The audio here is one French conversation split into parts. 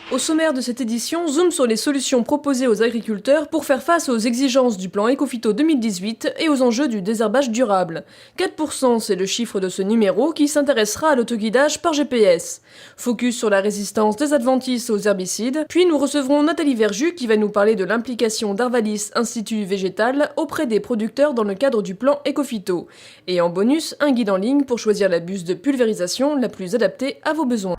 Au sommaire de cette édition, zoom sur les solutions proposées aux agriculteurs pour faire face aux exigences du plan Ecophyto 2018 et aux enjeux du désherbage durable. 4%, c'est le chiffre de ce numéro qui s'intéressera à l'autoguidage par GPS. Focus sur la résistance des adventices aux herbicides, puis nous recevrons Nathalie Verjus qui va nous parler de l'implication d'Arvalis Institut Végétal auprès des producteurs dans le cadre du plan Ecophyto. Et en bonus, un guide en ligne pour choisir la buse de pulvérisation la plus adaptée à vos besoins.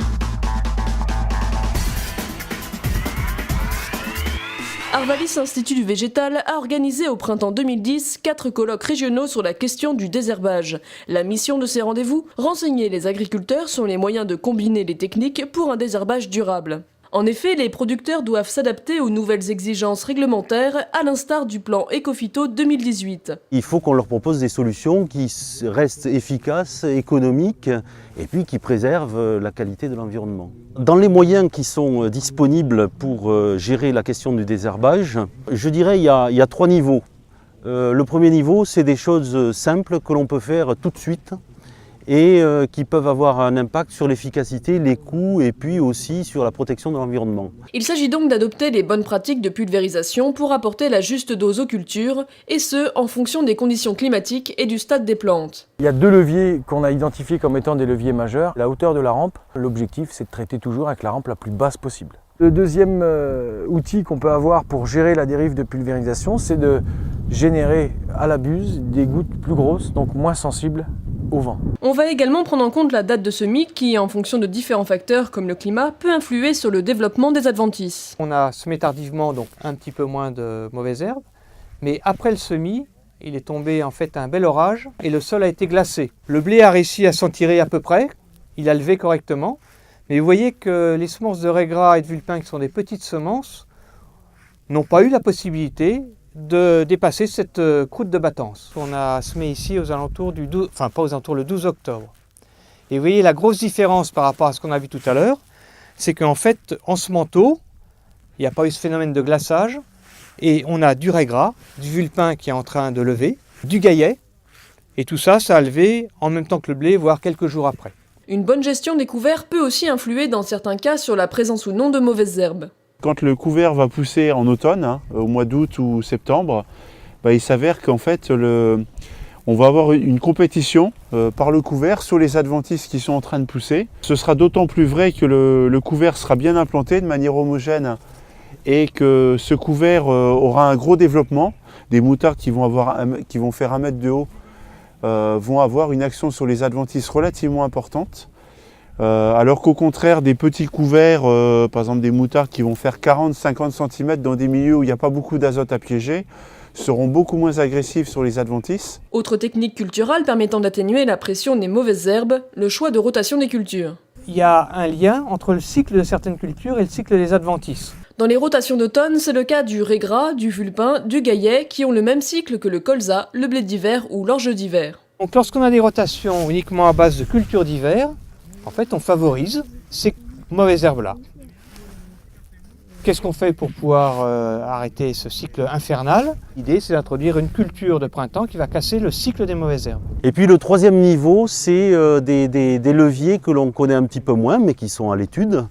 Arvalis Institut du Végétal a organisé au printemps 2010 4 colloques régionaux sur la question du désherbage. La mission de ces rendez-vous, renseigner les agriculteurs sur les moyens de combiner les techniques pour un désherbage durable. En effet, les producteurs doivent s'adapter aux nouvelles exigences réglementaires, à l'instar du plan Ecophyto 2018. Il faut qu'on leur propose des solutions qui restent efficaces, économiques et puis qui préservent la qualité de l'environnement. Dans les moyens qui sont disponibles pour gérer la question du désherbage, je dirais il y a 3 niveaux. Le premier niveau, c'est des choses simples que l'on peut faire tout de suite et qui peuvent avoir un impact sur l'efficacité, les coûts et puis aussi sur la protection de l'environnement. Il s'agit donc d'adopter les bonnes pratiques de pulvérisation pour apporter la juste dose aux cultures, et ce, en fonction des conditions climatiques et du stade des plantes. Il y a 2 leviers qu'on a identifiés comme étant des leviers majeurs. La hauteur de la rampe, l'objectif c'est de traiter toujours avec la rampe la plus basse possible. Le deuxième outil qu'on peut avoir pour gérer la dérive de pulvérisation, c'est de générer à la buse des gouttes plus grosses, donc moins sensibles au vent. On va également prendre en compte la date de semis qui, en fonction de différents facteurs comme le climat, peut influer sur le développement des adventices. On a semé tardivement, donc un petit peu moins de mauvaises herbes, mais après le semis, il est tombé en fait un bel orage et le sol a été glacé. Le blé a réussi à s'en tirer à peu près, il a levé correctement, mais vous voyez que les semences de raie gras et de vulpin, qui sont des petites semences, n'ont pas eu la possibilité de dépasser cette croûte de battance. On a semé ici aux alentours du 12, enfin pas aux alentours, le 12 octobre. Et vous voyez la grosse différence par rapport à ce qu'on a vu tout à l'heure, c'est qu'en fait, en ce manteau, il n'y a pas eu ce phénomène de glaçage, et on a du raie gras, du vulpin qui est en train de lever, du gaillet, et tout ça, ça a levé en même temps que le blé, voire quelques jours après. Une bonne gestion des couverts peut aussi influer dans certains cas sur la présence ou non de mauvaises herbes. Quand le couvert va pousser en automne, au mois d'août ou septembre, il s'avère qu'en fait, on va avoir une compétition par le couvert sur les adventices qui sont en train de pousser. Ce sera d'autant plus vrai que le couvert sera bien implanté de manière homogène et que ce couvert aura un gros développement. Des moutardes qui vont faire 1 mètre de haut vont avoir une action sur les adventices relativement importante. Alors qu'au contraire, des petits couverts, par exemple des moutardes qui vont faire 40-50 cm dans des milieux où il n'y a pas beaucoup d'azote à piéger, seront beaucoup moins agressifs sur les adventices. Autre technique culturale permettant d'atténuer la pression des mauvaises herbes, le choix de rotation des cultures. Il y a un lien entre le cycle de certaines cultures et le cycle des adventices. Dans les rotations d'automne, c'est le cas du raie gras, du vulpin, du gaillet, qui ont le même cycle que le colza, le blé d'hiver ou l'orge d'hiver. Donc lorsqu'on a des rotations uniquement à base de cultures d'hiver, en fait, on favorise ces mauvaises herbes-là. Qu'est-ce qu'on fait pour pouvoir arrêter ce cycle infernal? L'idée, c'est d'introduire une culture de printemps qui va casser le cycle des mauvaises herbes. Et puis le 3e niveau, c'est des leviers que l'on connaît un petit peu moins, mais qui sont à l'étude,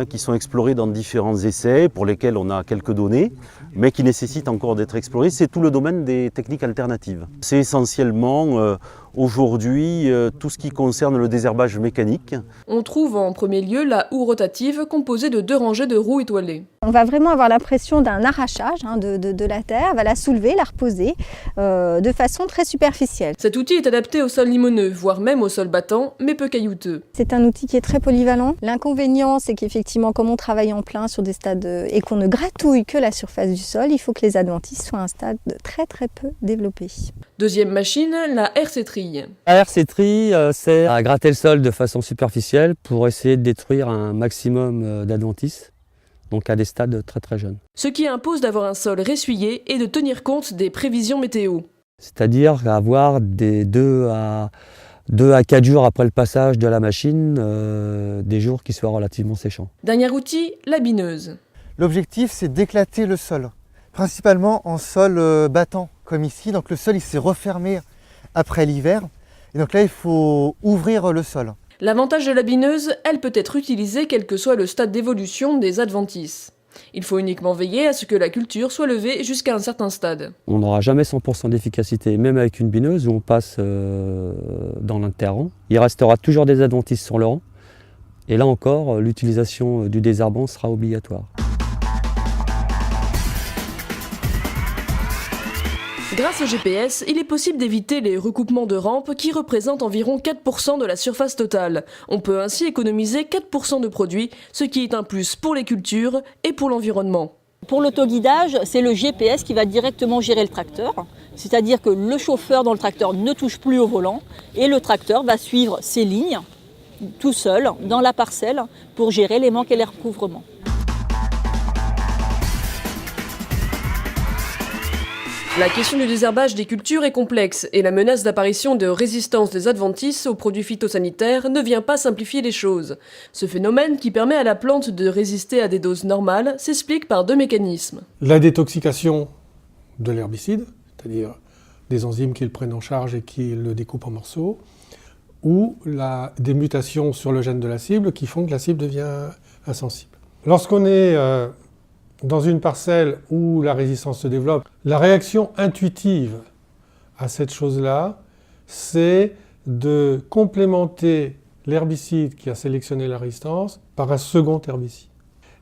qui sont explorés dans différents essais, pour lesquels on a quelques données, mais qui nécessitent encore d'être explorés. C'est tout le domaine des techniques alternatives. C'est essentiellement aujourd'hui tout ce qui concerne le désherbage mécanique. On trouve en premier lieu la houe rotative composée de 2 rangées de roues étoilées. On va vraiment avoir l'impression d'un arrachage de la terre, on va la soulever, la reposer de façon très superficielle. Cet outil est adapté au sol limoneux, voire même au sol battant, mais peu caillouteux. C'est un outil qui est très polyvalent. L'inconvénient, c'est qu'effectivement, comme on travaille en plein sur des stades et qu'on ne gratouille que la surface du sol, il faut que les adventices soient à un stade très peu développé. Deuxième machine, la RC-Tri. La RC-Tri sert à gratter le sol de façon superficielle pour essayer de détruire un maximum d'adventices, donc à des stades très jeunes. Ce qui impose d'avoir un sol ressuyé et de tenir compte des prévisions météo. C'est-à-dire avoir des 2 à 4 jours après le passage de la machine, des jours qui soient relativement séchants. Dernier outil, la bineuse. L'objectif, c'est d'éclater le sol, principalement en sol battant, comme ici. Donc le sol, il s'est refermé après l'hiver. Et donc là, il faut ouvrir le sol. L'avantage de la bineuse, elle peut être utilisée quel que soit le stade d'évolution des adventices. Il faut uniquement veiller à ce que la culture soit levée jusqu'à un certain stade. On n'aura jamais 100% d'efficacité, même avec une bineuse où on passe dans l'interrang. Il restera toujours des adventices sur le rang. Et là encore, l'utilisation du désherbant sera obligatoire. Grâce au GPS, il est possible d'éviter les recoupements de rampes qui représentent environ 4% de la surface totale. On peut ainsi économiser 4% de produits, ce qui est un plus pour les cultures et pour l'environnement. Pour l'autoguidage, c'est le GPS qui va directement gérer le tracteur, c'est-à-dire que le chauffeur dans le tracteur ne touche plus au volant et le tracteur va suivre ses lignes tout seul dans la parcelle pour gérer les manques et les recouvrements. La question du désherbage des cultures est complexe et la menace d'apparition de résistance des adventices aux produits phytosanitaires ne vient pas simplifier les choses. Ce phénomène, qui permet à la plante de résister à des doses normales, s'explique par deux mécanismes. La détoxication de l'herbicide, c'est-à-dire des enzymes qui le prennent en charge et qui le découpent en morceaux, ou des mutations sur le gène de la cible qui font que la cible devient insensible. Lorsqu'on est dans une parcelle où la résistance se développe, la réaction intuitive à cette chose-là, c'est de complémenter l'herbicide qui a sélectionné la résistance par un second herbicide.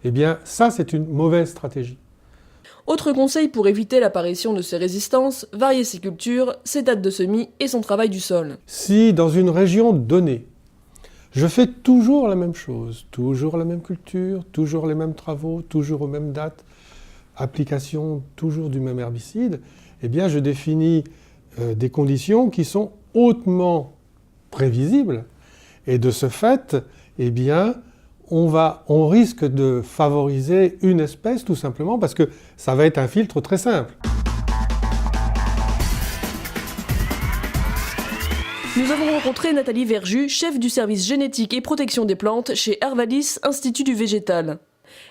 Eh bien, ça, c'est une mauvaise stratégie. Autre conseil pour éviter l'apparition de ces résistances, varier ses cultures, ses dates de semis et son travail du sol. Si dans une région donnée, je fais toujours la même chose, toujours la même culture, toujours les mêmes travaux, toujours aux mêmes dates, application toujours du même herbicide, eh bien je définis des conditions qui sont hautement prévisibles. Et de ce fait, eh bien, on risque de favoriser une espèce tout simplement parce que ça va être un filtre très simple. Nous avons rencontré Nathalie Verjus, chef du service génétique et protection des plantes chez Arvalis, Institut du végétal.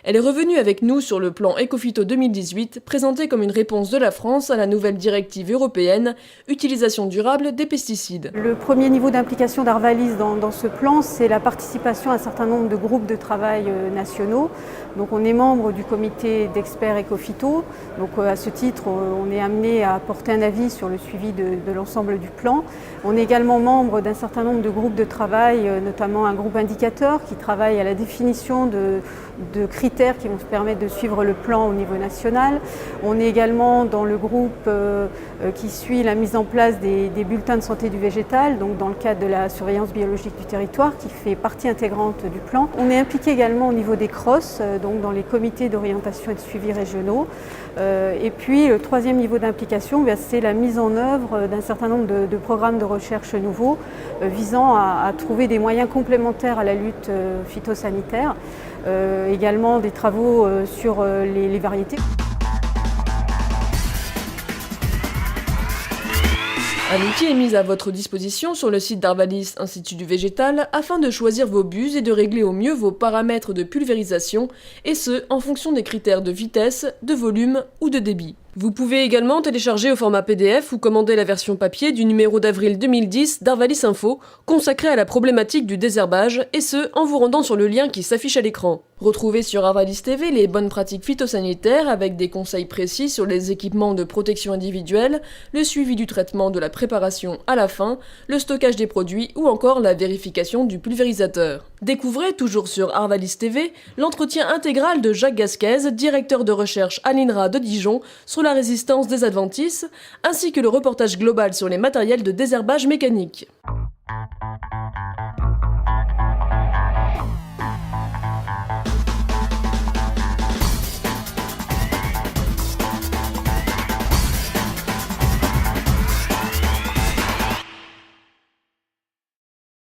Elle est revenue avec nous sur le plan Ecophyto 2018, présenté comme une réponse de la France à la nouvelle directive européenne « Utilisation durable des pesticides ». Le premier niveau d'implication d'Arvalis dans ce plan, c'est la participation à un certain nombre de groupes de travail nationaux. Donc on est membre du comité d'experts Ecophyto. Donc à ce titre, on est amené à apporter un avis sur le suivi de l'ensemble du plan. On est également membre d'un certain nombre de groupes de travail, notamment un groupe indicateur qui travaille à la définition de critères qui vont se permettre de suivre le plan au niveau national. On est également dans le groupe qui suit la mise en place des bulletins de santé du végétal, donc dans le cadre de la surveillance biologique du territoire, qui fait partie intégrante du plan. On est impliqué également au niveau des CROSS, donc dans les comités d'orientation et de suivi régionaux. Et puis le troisième niveau d'implication, c'est la mise en œuvre d'un certain nombre de programmes de recherche nouveaux visant à trouver des moyens complémentaires à la lutte phytosanitaire. Également des travaux sur les variétés. Un outil est mis à votre disposition sur le site d'Arvalis, Institut du végétal, afin de choisir vos buses et de régler au mieux vos paramètres de pulvérisation, et ce, en fonction des critères de vitesse, de volume ou de débit. Vous pouvez également télécharger au format PDF ou commander la version papier du numéro d'avril 2010 d'Arvalis Info, consacré à la problématique du désherbage, et ce, en vous rendant sur le lien qui s'affiche à l'écran. Retrouvez sur Arvalis TV les bonnes pratiques phytosanitaires avec des conseils précis sur les équipements de protection individuelle, le suivi du traitement de la préparation à la fin, le stockage des produits ou encore la vérification du pulvérisateur. Découvrez, toujours sur Arvalis TV, l'entretien intégral de Jacques Gasquez, directeur de recherche à l'INRA de Dijon, sur la résistance des adventices, ainsi que le reportage global sur les matériels de désherbage mécanique.